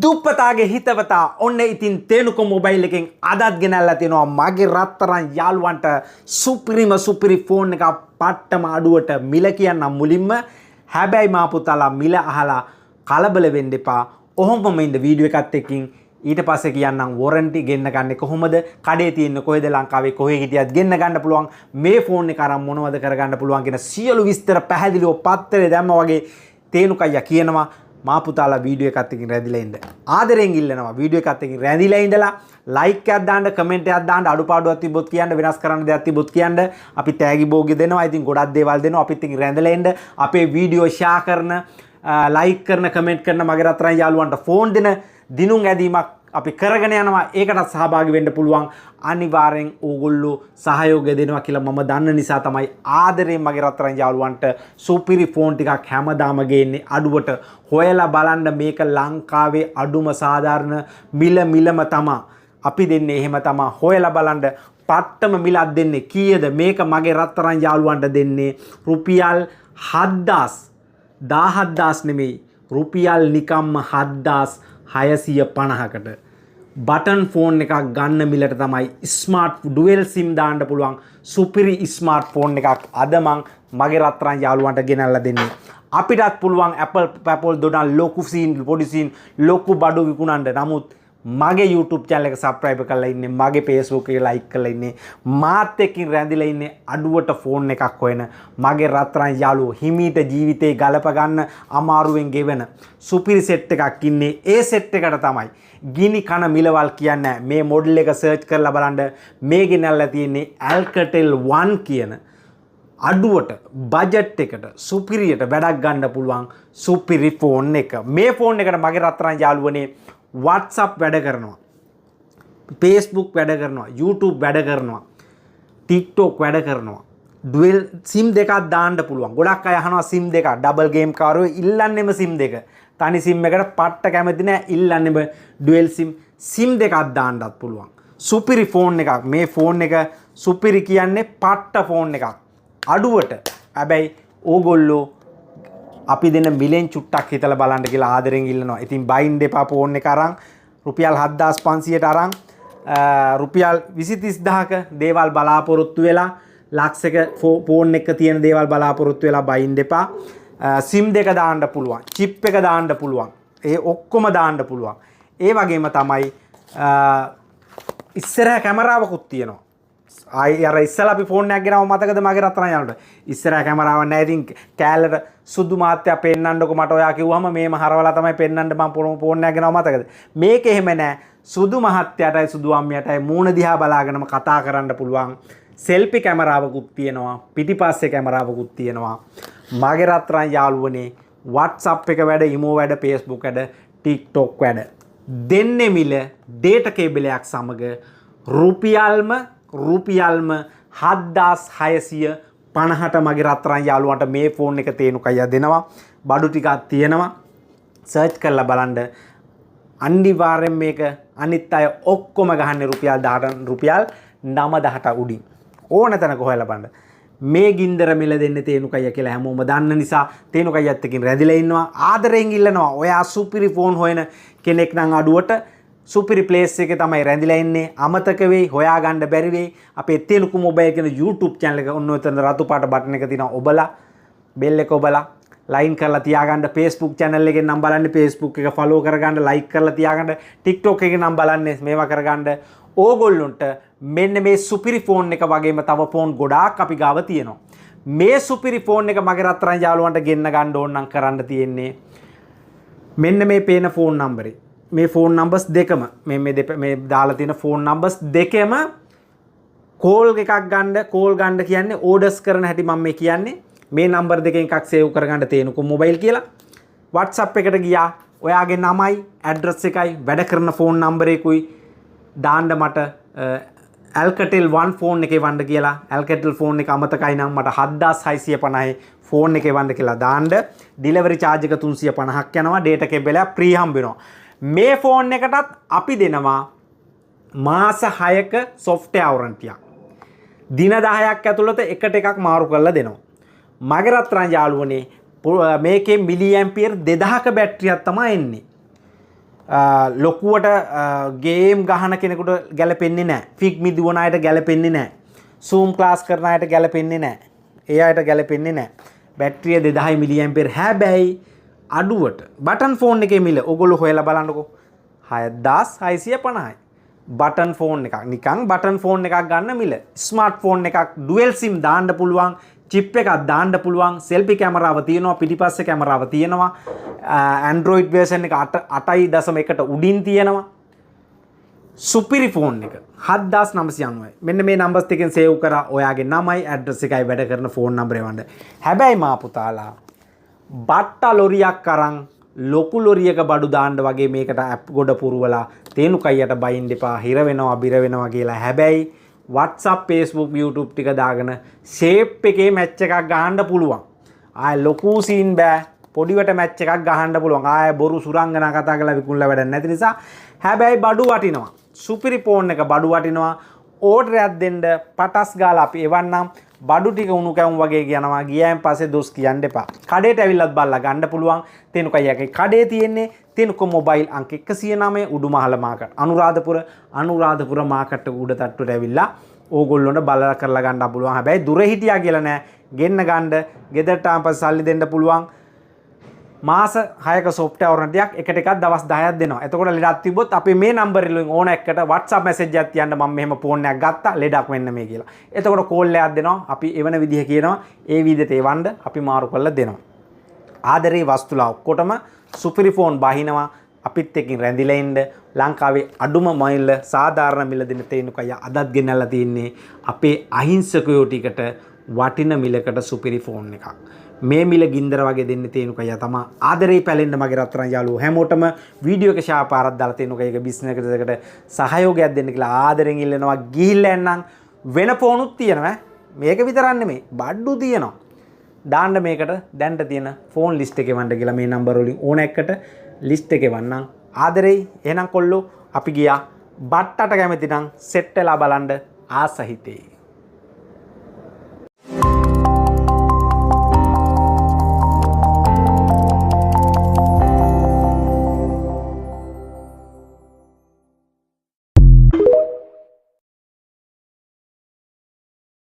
දුප්පතාගේ හිතවතා ඔන්න ඉතින් තේනුක මොබයිල් එකෙන් අදත් ගෙනල්ලා තියෙනවා මගේ රත්තරන් යාළුවන්ට සුපිරි ෆෝන් එකක් පට්ටම අඩුවට මිල කියන්නම් මුලින්ම. හැබැයි මා පුතාලා මිල අහලා කලබල වෙන්න එපා. ඔහොමම ඉන්න වීඩියෝ එකත් එක්කින් ඊට පස්සේ කියන්නම් වොරන්ටි ගෙන්න ගන්න කොහොමද, කඩේ තියෙන කොහෙද, ලංකාවේ කොහේ හිටියත් ගෙන්න ගන්න පුළුවන්, මේ ෆෝන් එක අරන් මොනවද කරගන්න පුළුවන් කියන සියලු විස්තර පැහැදිලිව පත්තරේ දැම්මා වගේ තේනුක අයියා කියනවා. මා පුතාලා වීඩියෝ එකත් එක්කින් රැඳිලා ඉන්න. ආදරෙන් ඉල්ලනවා වීඩියෝ එකත් එක්කින් රැඳිලා ඉඳලා ලයික් එකක් දාන්න, කමෙන්ට් එකක් දාන්න, අඩුපාඩුවක් තිබ්බොත් කියන්න, වෙනස් කරන්න දෙයක් තිබ්බොත් කියන්න. අපි තෑගි බෝගි දෙනවා. ඉතින් ගොඩක් දේවල් දෙනවා. අපිත් එක්කින් රැඳිලා ඉන්න. අපේ වීඩියෝ ෂෙයා කරන, ලයික් කරන, කමෙන්ට් කරන මගේ රත්තරන් යාළුවන්ට ෆෝන් දෙන දිනුම් ඇදීමක් අපි කරගෙන යනවා. ඒකටත් සහභාගී වෙන්න පුළුවන්. අනිවාර්යෙන් ඕගොල්ලෝ සහයෝගය දෙනවා කියලා මම දන්න නිසා තමයි ආදරයෙන් මගේ රත්තරන් යාළුවන්ට සුපිරි ෆෝන් ටිකක් හැමදාම ගේන්නේ අඩුවට. හොයලා බලන්න මේක ලංකාවේ අඩුම සාධාරණ මිලම තමයි අපි දෙන්නේ. එහෙම තමයි හොයලා බලන්න. පට්ටම මිලක් දෙන්නේ කීයද? මේක මගේ රත්තරන් යාළුවන්ට දෙන්නේ රුපියල් 17,000 නෙමෙයි, රුපියල් නිකම්ම 7,650කට බටන් ෆෝන් එකක් ගන්න මිලට තමයි ස්මාර්ට් ඩුවෙල් සිම් දාන්න පුළුවන් සුපිරි ස්මාර්ට් ෆෝන් එකක් අද මං මගේ රත්තරන් යාළුවන්ට ගෙනල්ලා දෙන්නේ. අපිටත් පුළුවන් Apple දොඩන් ලොකු සීන්, පොඩි සීන්, ලොකු බඩු විකුණන්න. නමුත් මගේ YouTube channel එක subscribe කරලා ඉන්නේ, මගේ Facebook එක like කරලා ඉන්නේ, මාත් එක්කින් රැඳිලා ඉන්නේ අඩුවට ෆෝන් එකක් හොයන මගේ රත්තරන් යාළුවෝ හිමීට ජීවිතේ ගලප ගන්න අමාරුවෙන් ගෙවන සුපිරි සෙට් එකක් ඉන්නේ. ඒ සෙට් එකට තමයි ගිනි කන මිලවල් කියන්නේ. මේ මොඩල් එක සර්ච් කරලා බලන්න. මේ ගෙනල්ලා තියෙන්නේ Alcatel One කියන අඩුවට බජට් එකට සුපිරියට වැඩක් ගන්න පුළුවන් සුපිරි ෆෝන් එක. මේ ෆෝන් එකට මගේ රත්තරන් යාළුවනේ WhatsApp වැඩ කරනවා, Facebook වැඩ කරනවා, YouTube වැඩ කරනවා, TikTok වැඩ කරනවා. ඩුවෙල් සිම් දෙකක් දාන්න පුළුවන්. ගොඩක් අය අහනවා සිම් දෙකක්, ඩබල් ගේම් කාරෝ ඉල්ලන්නෙම සිම් දෙක. තනි සිම් එකට පට්ට කැමති නැහැ, ඉල්ලන්නෙම ඩුවෙල් සිම් දෙකක් දාන්නත් පුළුවන්. සුපිරි ෆෝන් එකක්. මේ ෆෝන් එක සුපිරි කියන්නේ පට්ට ෆෝන් එකක් අඩුවට. හැබැයි ඕගොල්ලෝ අපි දෙන මිලෙන් චුට්ටක් හිතලා බලන්න කියලා ආදරෙන් ඉල්ලනවා. ඉතින් බයින් දෙපා ෆෝන් එක අරන් රුපියල් 7,500ට අරන් රුපියල් 20-30ක දේවල් බලාපොරොත්තු වෙලා, ලක්ෂයක ෆෝන් එක තියෙන දේවල් බලාපොරොත්තු වෙලා බයින් දෙපා. සිම් දෙක දාන්න පුළුවන්, චිප් එක දාන්න පුළුවන්, ඒ ඔක්කොම දාන්න පුළුවන්. ඒ වගේම තමයි ඉස්සරහ කැමරාවකුත් තියෙනවා. අර ඉස්සලා අපි ෆෝන් එකක් ගෙනාව මතකද මගේ රත්තරන් යාළුවන්ට? ඉස්සරහ කැමරාවක් නැහැ. ඉතින් කෑල්ලට සුදු මාත්‍යා පෙන්නන්නකො මට ඔයා කිව්වම මේම හරවලා තමයි පෙන්නන්න මම ෆෝන් එකක් ගෙනාව මතකද? මේක එහෙම නැහැ. සුදු මහත්තයාටයි සුදු අම්මියටයි මූණ දිහා බලාගෙනම කතා කරන්න පුළුවන්. සෙල්ෆි කැමරාවකුත් තියෙනවා, පිටිපස්සේ කැමරාවකුත් තියෙනවා. මගේ රත්තරන් යාළුවනේ WhatsApp එක වැඩ, ඉමෝ වැඩ, Facebook වැඩ, TikTok වැඩ දෙන්නේ මිල data කේබලයක් සමග රුපියල්ම 7,650ට මගේ රත්තරන් යාළුවන්ට මේ ෆෝන් එක තේනුකය දෙනවා. බඩු ටිකක් තියෙනවා. සර්ච් කරලා බලන්න. අනිවාර්යෙන් මේක අනිත් අය ඔක්කොම ගහන්නේ රුපියල් 10ට, රුපියල් 9,000ට උඩින්. ඕන තැනක හොයලා බලන්න. මේ ගින්දර මිල දෙන්නේ තේනුකය කියලා හැමෝම දන්න නිසා තේනුකයත් එක්කින් රැඳිලා ඉන්නවා. ආදරෙන් ඉල්ලනවා. ඔයා සුපිරි ෆෝන් හොයන කෙනෙක් නම් අඩුවට සුපිරි ප්ලේස් එකේ තමයි රැඳිලා ඉන්නේ. අමතක වෙයි, හොයාගන්න බැරි වෙයි. අපේ තේනුකු මොබයිල් කියන YouTube channel එක ඔන්න ඔතන රතු පාට බටන් එක තියෙනවා. ඔබලා බෙල් එක ඔබලා ලයින් කරලා තියාගන්න. Facebook channel එකෙන් නම් බලන්නේ, Facebook එක follow කරගන්න, like කරලා තියාගන්න. TikTok එකෙන් නම් බලන්නේ මේවා කරගන්න. ඕගොල්ලොන්ට මෙන්න මේ සුපිරි ෆෝන් එක වගේම තව ෆෝන් ගොඩාක් අපි ගාව තියෙනවා. මේ සුපිරි ෆෝන් එක මගේ රත්තරන් යාළුවන්ට ගෙන්න ගන්න ඕන නම් කරන්න තියෙන්නේ මෙන්න මේ පේන ෆෝන් නම්බරේ. මේ ෆෝන් නම්බර්ස් දෙකම මේ දාලා තියෙන ෆෝන් නම්බර්ස් දෙකම කෝල් එකක් ගන්න, කෝල් ගන්න කියන්නේ ඕඩර්ස් කරන හැටි මම මේ කියන්නේ. මේ නම්බර් දෙකෙන් එකක් සේව් කරගන්න තේනුකෝ මොබයිල් කියලා. WhatsApp එකට ගියා. ඔයාගේ නමයි, ඇඩ්‍රස් එකයි, වැඩ කරන ෆෝන් නම්බරේකුයි දාන්න මට Alcatel One ෆෝන් එකේ වන්න කියලා. Alcatel ෆෝන් එක අමතකයි නම් මට 7,650 ෆෝන් එකේ වන්න කියලා දාන්න. ඩිලිවරි charge එක 350ක් යනවා. data cable එක free හම්බ වෙනවා. මේ ෆෝන් එකටත් අපි දෙනවා මාස 6ක software warranty එකක්. දින 10ක් ඇතුළත එකට එකක් මාරු කරලා දෙනවා. මගේ රත්තරන් යාළුවනේ මේකේ මිලි ඇම්පියර් 2000ක බැටරියක් තමයි එන්නේ. ලොකුවට ගේම් ගහන කෙනෙකුට ගැලපෙන්නේ නැහැ. ෆිග්මි දුවන අයට ගැලපෙන්නේ නැහැ. Zoom ක්ලාස් කරන අයට ගැලපෙන්නේ නැහැ. ඒ අයට ගැලපෙන්නේ නැහැ. බැටරිය 2000 mAh හැබැයි අඩුවට බටන් ෆෝන් එකේ මිල ඔයගොල්ලෝ හොයලා බලන්නකෝ 6650යි. බටන් ෆෝන් එකක් නිකන් බටන් ෆෝන් එකක් ගන්න මිල. ස්මාර්ට් ෆෝන් එකක් ඩුවල් සිම් දාන්න පුළුවන්, චිප් එකක් දාන්න පුළුවන්, සෙල්ෆි කැමරාව තියෙනවා, පිටිපස්සේ කැමරාව තියෙනවා, Android version එක 8.1ට උඩින් තියෙනවා. සුපිරි ෆෝන් එක 7990. මෙන්න මේ නම්බර්ස් ටිකෙන් සේව් කරා ඔයාගේ නමයි ඇඩ්‍රස් එකයි වැඩ කරන ෆෝන් නම්බරේ වන්න. හැබැයි මා පුතාලා බට්ට ලොරියක් අරන් ලොකු ලොරියක බඩු දාන්න වගේ මේකට ඇප් ගොඩ පුරවලා තේනුකයියට බයින්න එපා, හිර වෙනවා බිර වෙනවා කියලා. හැබැයි WhatsApp, Facebook, YouTube ටික දාගෙන ෂේප් එකේ මැච් එකක් ගහන්න පුළුවන්. ආය ලොකු සීන් බෑ, පොඩිවට මැච් එකක් ගහන්න පුළුවන්. ආය බොරු සුරංගනා කතා කරලා විකුණලා වැඩක් නැති නිසා. හැබැයි බඩු වටිනවා. සුපිරි ෆෝන් එක බඩු වටිනවා. ඕඩරයක් දෙන්න පටස් ගාලා අපි එවන්නම්. බඩු ටික උණු කැවුම් වගේ කියනවා. ගියයන් පස්සේ දොස් කියන්න එපා. කඩේට ඇවිල්ලත් බලලා ගන්න පුළුවන්. තෙනුකයියගේ කඩේ තියෙන්නේ තෙනුක මොබයිල් අංක 109 උඩුමහල මාකට්. අනුරාධපුර මාකට් උඩ තට්ටුවට ඇවිල්ලා ඕගොල්ලොන්ට බලලා කරලා ගන්න පුළුවන්. හැබැයි දුර හිටියා කියලා නෑ. ගෙන්න ගන්න. ගෙදරට ආපස් සල්ලි දෙන්න පුළුවන්. මාස 6ක software warranty එකකට එකක් දවස් 10ක් දෙනවා. එතකොට ලෙඩක් තිබ්බොත් අපි මේ නම්බර් වලින් ඕන එකකට WhatsApp message එකක් තියන්න මම මෙහෙම ෆෝන් එකක් ගත්තා ලෙඩක් වෙන්න මේ කියලා. එතකොට කෝල් එකක් දෙනවා. අපි එවන විදිහ කියනවා. ඒ විදිහට එවන්න අපි මාරු කරලා දෙනවා. ආදරේ වස්තුලා ඔක්කොටම සුපිරි ෆෝන් බහිනවා. අපිත් එක්කින් රැඳිලා ඉන්න. ලංකාවේ අඩුම මිල සාධාරණ මිල දෙන තේනුකය අදත් ගෙනල්ලා තින්නේ අපේ අහිංසකයෝ ටිකට වටින මිලකට සුපිරි ෆෝන් එකක්. මේ මිල ගින්දර වගේ දෙන්න තේනුකය තමයි ආදරේ පැලෙන්න මගේ රත්තරන් යාළුවෝ හැමෝටම වීඩියෝ එක ෂෙයා පාරක් දාලා තේනුකයක බිස්නස් එකකට සහයෝගයක් දෙන්න කියලා ආදරෙන් ඉල්ලනවා. ගිහිල්ලා එන්නම් වෙන ෆෝනුත් තියෙනවා. මේක විතරක් නෙමෙයි බඩු තියෙනවා. දාන්න මේකට දැන්ට තියෙන ෆෝන් ලිස්ට් එකේ වන්න කියලා මේ නම්බර වලින් ඕන එකකට ලිස්ට් එකේ වන්නම්. ආදරේ එහෙනම් කොල්ලෝ අපි ගියා. බට්ටට කැමති නම් සෙට් වෙලා බලන්න ආසහිතේ.